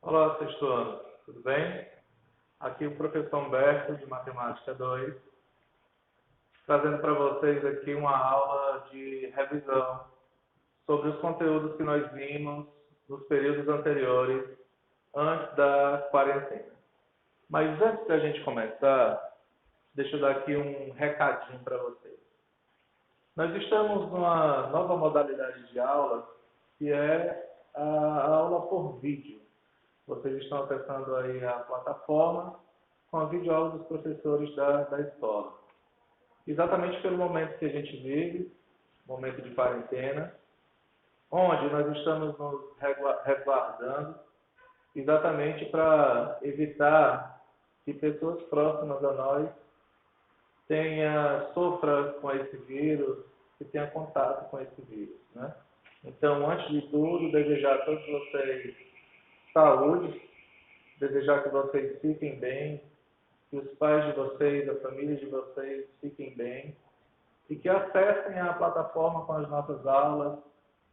Olá, sexto ano, tudo bem? Aqui o professor Humberto, de Matemática 2, trazendo para vocês aqui uma aula de revisão sobre os conteúdos que nós vimos nos períodos anteriores, antes da quarentena. Mas antes da gente começar, deixa eu dar aqui um recadinho para vocês. Nós estamos numa nova modalidade de aula, que é a aula por vídeo. Vocês estão acessando aí a plataforma com a videoaula dos professores da escola. Exatamente pelo momento que a gente vive, momento de quarentena, onde nós estamos nos resguardando exatamente para evitar que pessoas próximas a nós sofra com esse vírus, que tenha contato com esse vírus, né? Então, antes de tudo, desejar a todos vocês saúde, desejar que vocês fiquem bem, que os pais de vocês, a família de vocês fiquem bem e que acessem a plataforma com as nossas aulas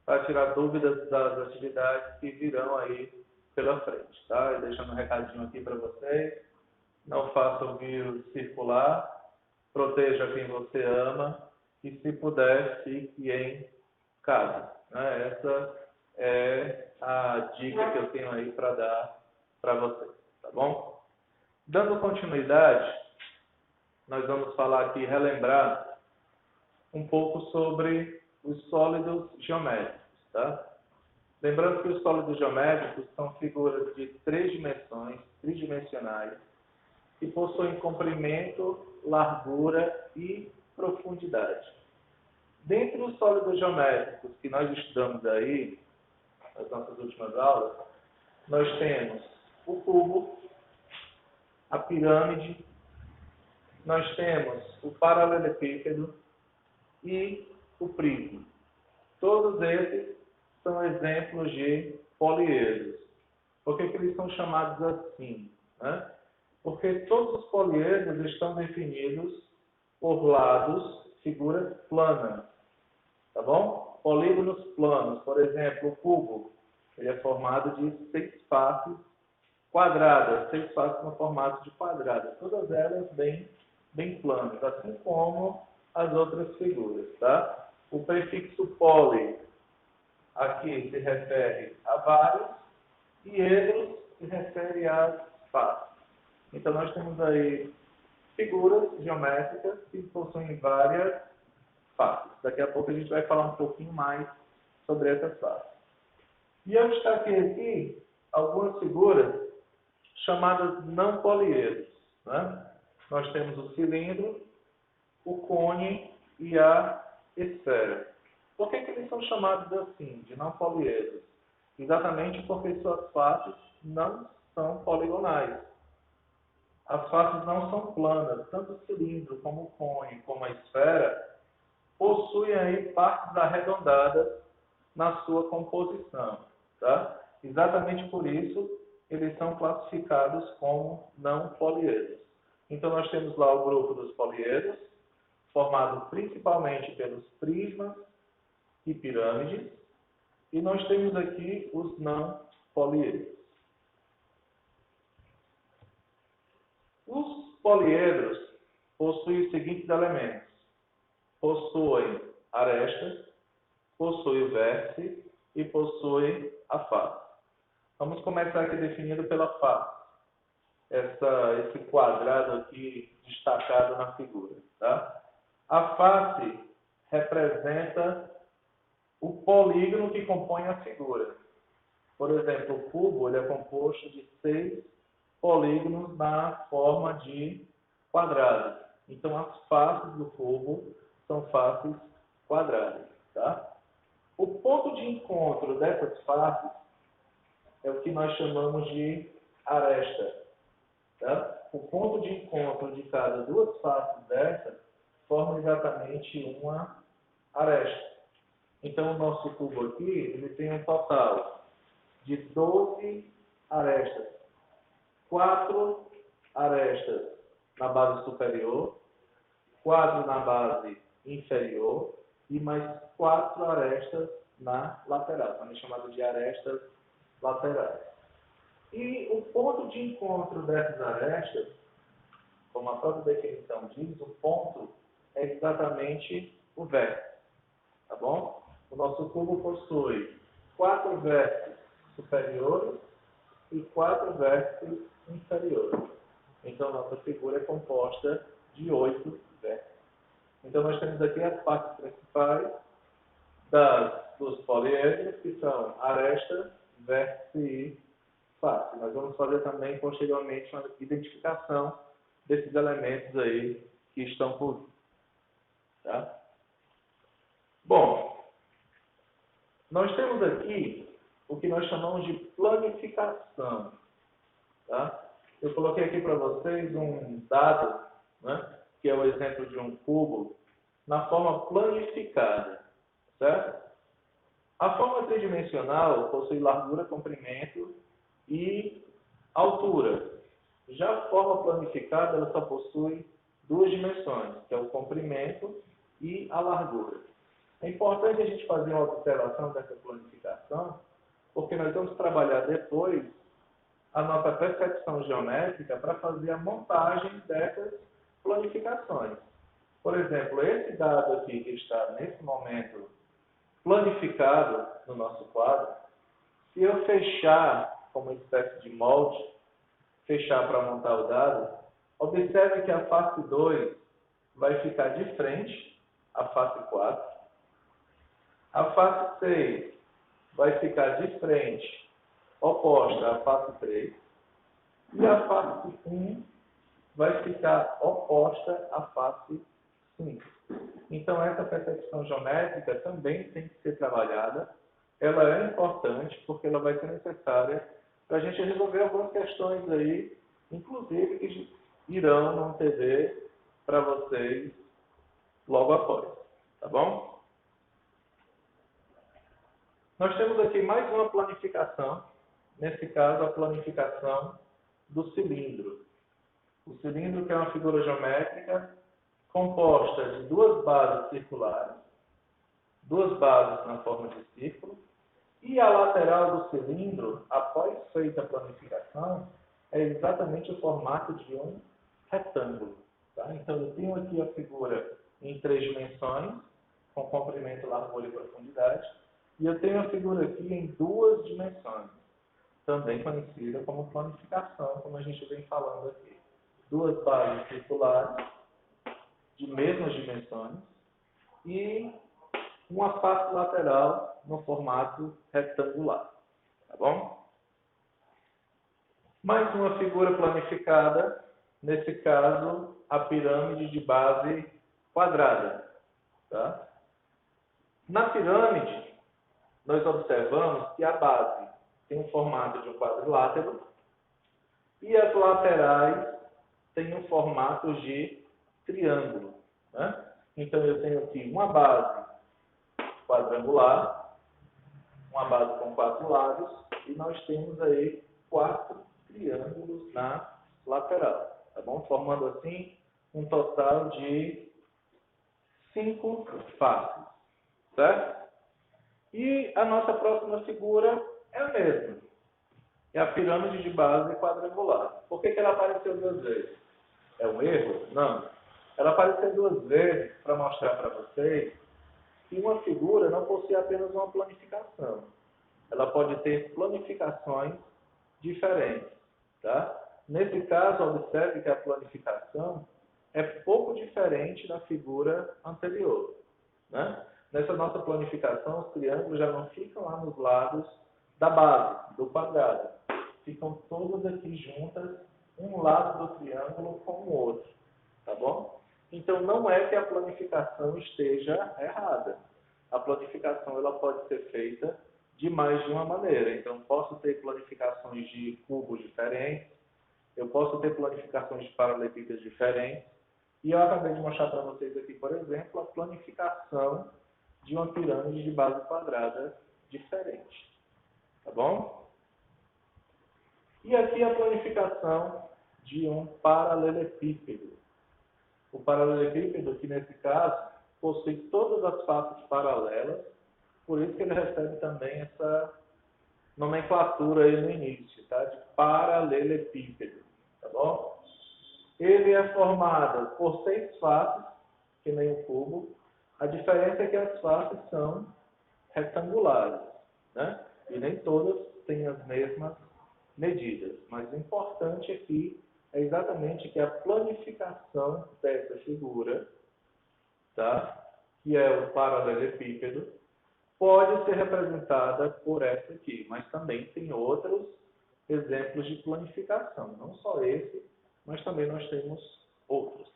para tirar dúvidas das atividades que virão aí pela frente, tá? E deixando um recadinho aqui para vocês, não faça o vírus circular, proteja quem você ama e, se puder, fique em casa, né? Essa é a dica que eu tenho aí para dar para vocês, tá bom? Dando continuidade, nós vamos falar aqui, relembrar um pouco sobre os sólidos geométricos, tá? Lembrando que os sólidos geométricos são figuras de três dimensões, tridimensionais, que possuem comprimento, largura e profundidade. Dentre os sólidos geométricos que nós estudamos aí, nas nossas últimas aulas, nós temos o cubo, a pirâmide, nós temos o paralelepípedo e o prisma. Todos esses são exemplos de poliedros. Por que eles são chamados assim, né? Porque todos os poliedros estão definidos por lados, figuras planas, tá bom? Polígonos planos, por exemplo, o cubo, ele é formado de 6 faces quadradas, 6 faces no formato de quadrado, todas elas bem planas, assim como as outras figuras, tá? O prefixo poli aqui se refere a vários e edros se refere às faces. Então nós temos aí figuras geométricas que possuem várias faces. Daqui a pouco a gente vai falar um pouquinho mais sobre essas faces. E eu destaquei aqui algumas figuras chamadas não poliedros, né? Nós temos o cilindro, o cone e a esfera. Por que eles são chamados assim, de não poliedros? Exatamente porque suas faces não são poligonais. As faces não são planas, tanto o cilindro como o cone, como a esfera, possuem aí partes arredondadas na sua composição, tá? Exatamente por isso, eles são classificados como não poliedros. Então, nós temos lá o grupo dos poliedros, formado principalmente pelos prismas e pirâmides, e nós temos aqui os não poliedros. Os poliedros possuem os seguintes elementos: possuem arestas, possuem o vértice e possuem a face. Vamos começar aqui definindo pela face. Esse quadrado aqui destacado na figura, tá? A face representa o polígono que compõe a figura. Por exemplo, o cubo ele é composto de 6 polígonos na forma de quadrado. Então, as faces do cubo são faces quadradas, tá? O ponto de encontro dessas faces é o que nós chamamos de aresta, tá? O ponto de encontro de cada duas faces dessa forma exatamente uma aresta. Então, o nosso cubo aqui ele tem um total de 12 arestas. 4 arestas na base superior, 4 na base inferior e mais 4 arestas na lateral, também chamado de arestas laterais. E ponto de encontro dessas arestas, como a própria definição diz, o ponto é exatamente o vértice, tá bom? O nosso cubo possui 4 vértices superiores e 4 vértices inferiores. Então, nossa figura é composta de 8 vértices. Então, nós temos aqui as partes principais dos poliedros, que são aresta, vértice e face. Nós vamos fazer também, posteriormente, uma identificação desses elementos aí que estão por vir. Tá? Bom, nós temos aqui o que nós chamamos de planificação. Tá? Eu coloquei aqui para vocês um dado, né, que é o exemplo de um cubo, na forma planificada. Certo? A forma tridimensional possui largura, comprimento e altura. Já a forma planificada ela só possui 2 dimensões, que é o comprimento e a largura. É importante a gente fazer uma observação dessa planificação, porque nós vamos trabalhar depois a nossa percepção geométrica para fazer a montagem dessas planificações. Por exemplo, esse dado aqui que está nesse momento planificado no nosso quadro, se eu fechar como uma espécie de molde, fechar para montar o dado, observe que a face 2 vai ficar de frente à face 4, a face 6 vai ficar de frente, oposta à face 3, e a face 1 vai ficar oposta à face 5. Então, essa percepção geométrica também tem que ser trabalhada. Ela é importante porque ela vai ser necessária para a gente resolver algumas questões aí, inclusive que irão no TV para vocês logo após. Tá bom? Nós temos aqui mais uma planificação. Nesse caso, a planificação do cilindro. O cilindro, que é uma figura geométrica composta de 2 bases circulares, 2 bases na forma de círculo, e a lateral do cilindro, após feita a planificação, é exatamente o formato de um retângulo. Tá? Então, eu tenho aqui a figura em 3 dimensões, com comprimento, largura e profundidade, e eu tenho a figura aqui em 2 dimensões, também conhecida como planificação, como a gente vem falando aqui. 2 bases circulares, de mesmas dimensões, e uma face lateral no formato retangular. Tá bom? Mais uma figura planificada, nesse caso, a pirâmide de base quadrada. Tá? Na pirâmide, nós observamos que a base tem um formato de um quadrilátero e as laterais têm um formato de triângulo. Né? Então, eu tenho aqui uma base quadrangular, uma base com 4 lados, e nós temos aí 4 triângulos na lateral, tá bom? Formando assim um total de 5 faces, certo? E a nossa próxima figura é a mesma, é a pirâmide de base quadrangular. Por que ela apareceu 2 vezes? É um erro? Não. Ela apareceu 2 vezes para mostrar para vocês que uma figura não possui apenas uma planificação. Ela pode ter planificações diferentes. Tá? Nesse caso, observe que a planificação é pouco diferente da figura anterior. Né? Nessa nossa planificação, os triângulos já não ficam lá nos lados da base, do quadrado. Ficam todas aqui juntas, um lado do triângulo com o outro. Tá bom? Então, não é que a planificação esteja errada. A planificação ela pode ser feita de mais de uma maneira. Então, posso ter planificações de cubos diferentes, eu posso ter planificações de paralelepípedos diferentes, e eu acabei de mostrar para vocês aqui, por exemplo, a planificação de uma pirâmide de base quadrada diferente. Tá bom? E aqui a planificação de um paralelepípedo. O paralelepípedo, que nesse caso, possui todas as faces paralelas, por isso que ele recebe também essa nomenclatura aí no início, tá? De paralelepípedo, tá bom? Ele é formado por 6 faces, que nem um cubo. A diferença é que as faces são retangulares, né? E nem todas têm as mesmas medidas. Mas o importante aqui é exatamente que a planificação dessa figura, tá? Que é o paralelepípedo, pode ser representada por essa aqui, mas também tem outros exemplos de planificação, não só esse, mas também nós temos outros.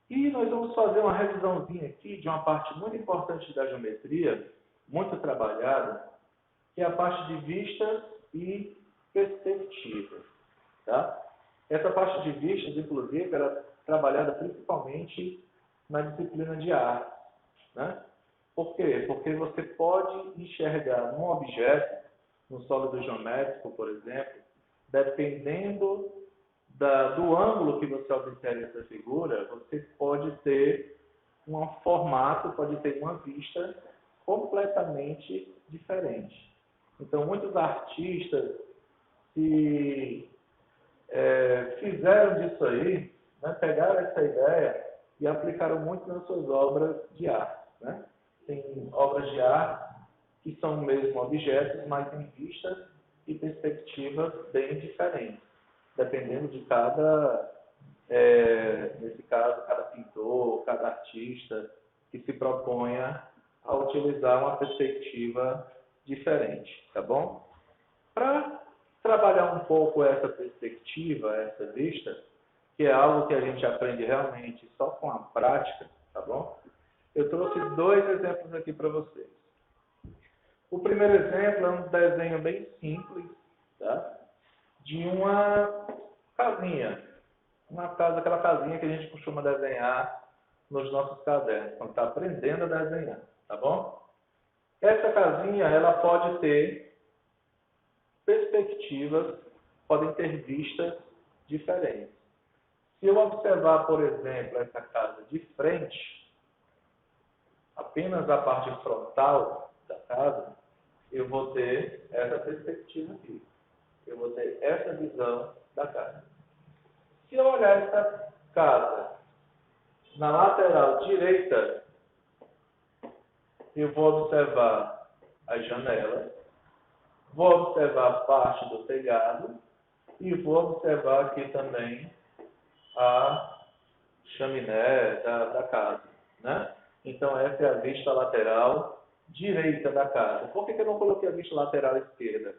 E nós vamos fazer uma revisãozinha aqui de uma parte muito importante da geometria, muito trabalhada, que é a parte de vistas e perspectivas. Tá? Essa parte de vistas, inclusive, ela é trabalhada principalmente na disciplina de arte. Né? Por quê? Porque você pode enxergar um objeto, no sólido geométrico, por exemplo, dependendo do ângulo que você observa essa figura, você pode ter um formato, pode ter uma vista completamente diferente. Então, muitos artistas fizeram disso aí, né, pegaram essa ideia e aplicaram muito nas suas obras de arte. Né? Tem obras de arte que são mesmo objetos, mas em vistas e perspectivas bem diferentes, dependendo de nesse caso, cada pintor, cada artista que se proponha a utilizar uma perspectiva diferente, tá bom? Para trabalhar um pouco essa perspectiva, essa vista, que é algo que a gente aprende realmente só com a prática, tá bom? Eu trouxe 2 exemplos aqui para vocês. O primeiro exemplo é um desenho bem simples, tá? De uma casinha. Uma casa, aquela casinha que a gente costuma desenhar nos nossos cadernos, quando está aprendendo a desenhar, tá bom? Essa casinha, ela pode ter perspectivas, podem ter vistas diferentes. Se eu observar, por exemplo, essa casa de frente, apenas a parte frontal da casa, eu vou ter essa perspectiva aqui. Eu vou ter essa visão da casa. Se eu olhar essa casa na lateral direita, eu vou observar as janelas, vou observar parte do telhado e vou observar aqui também a chaminé da casa. Né? Então, essa é a vista lateral direita da casa. Por que eu não coloquei a vista lateral esquerda?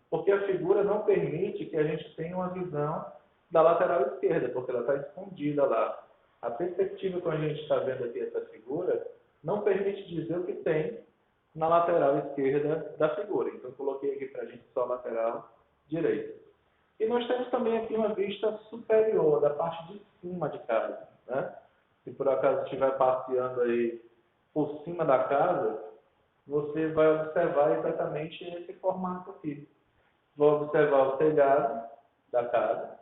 Porque a figura não permite que a gente tenha uma visão da lateral esquerda, porque ela está escondida lá. A perspectiva que a gente está vendo aqui, essa figura, não permite dizer o que tem na lateral esquerda da figura. Então, eu coloquei aqui para a gente só a lateral direita. E nós temos também aqui uma vista superior, da parte de cima de casa. Né? Se por acaso estiver passeando aí por cima da casa, você vai observar exatamente esse formato aqui. Vou observar o telhado da casa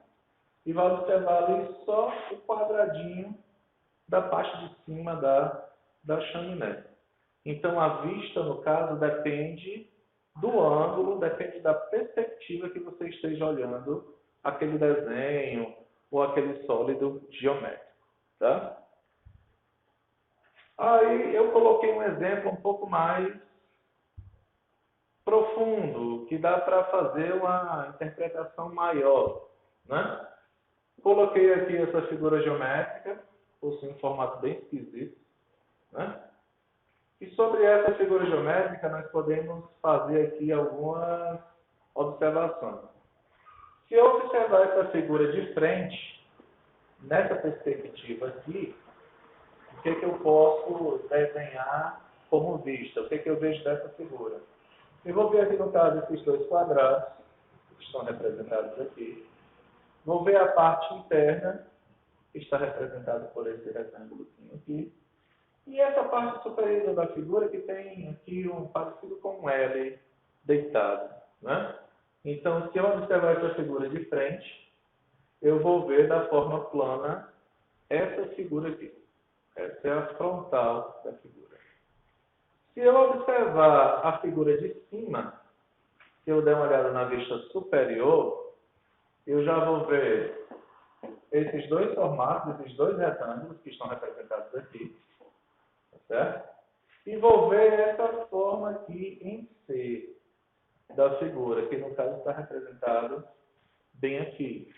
e vai observar ali só o quadradinho da parte de cima da chaminé. Então, a vista, no caso, depende do ângulo, depende da perspectiva que você esteja olhando aquele desenho ou aquele sólido geométrico. Tá? Aí, eu coloquei um exemplo um pouco mais profundo, que dá para fazer uma interpretação maior. Né? Coloquei aqui essa figura geométrica, possui um formato bem esquisito. Né? E sobre essa figura geométrica, nós podemos fazer aqui algumas observações. Se eu observar essa figura de frente, nessa perspectiva aqui, o que eu posso desenhar como vista? O que eu vejo dessa figura? Eu vou ver aqui, no caso, esses 2 quadrados, que estão representados aqui. Vou ver a parte interna, que está representada por esse retângulo aqui. E essa parte superior da figura que tem aqui um parecido com um L deitado. Né? Então, se eu observar essa figura de frente, eu vou ver da forma plana essa figura aqui. Essa é a frontal da figura. Se eu observar a figura de cima, se eu der uma olhada na vista superior, eu já vou ver esses dois formatos, esses dois retângulos que estão representados aqui, tá certo? E vou ver essa forma aqui em C da figura, que no caso está representado bem aqui.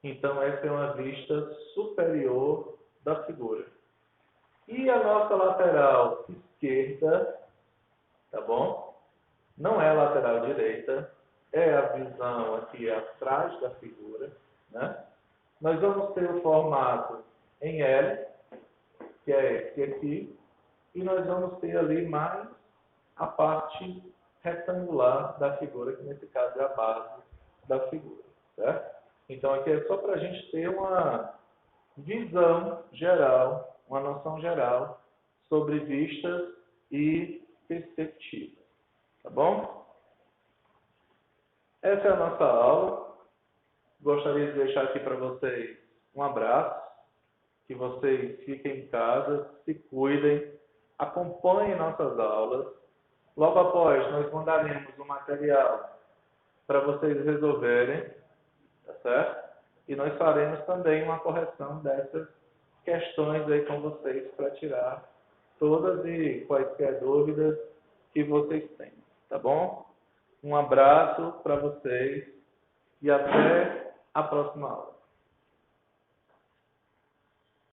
Então, essa é uma vista superior da figura. E a nossa lateral esquerda, tá bom? Não é a lateral direita, é a visão aqui atrás da figura, né? Nós vamos ter o formato em L, que é esse aqui, e nós vamos ter ali mais a parte retangular da figura, que nesse caso é a base da figura, certo? Então aqui é só para a gente ter uma visão geral, uma noção geral sobre vistas e perspectivas, tá bom? Essa é a nossa aula. Gostaria de deixar aqui para vocês um abraço, que vocês fiquem em casa, se cuidem, acompanhem nossas aulas. Logo após, nós mandaremos o material para vocês resolverem, tá certo? E nós faremos também uma correção dessas questões aí com vocês para tirar todas e quaisquer dúvidas que vocês tenham, tá bom? Um abraço para vocês e até a próxima aula.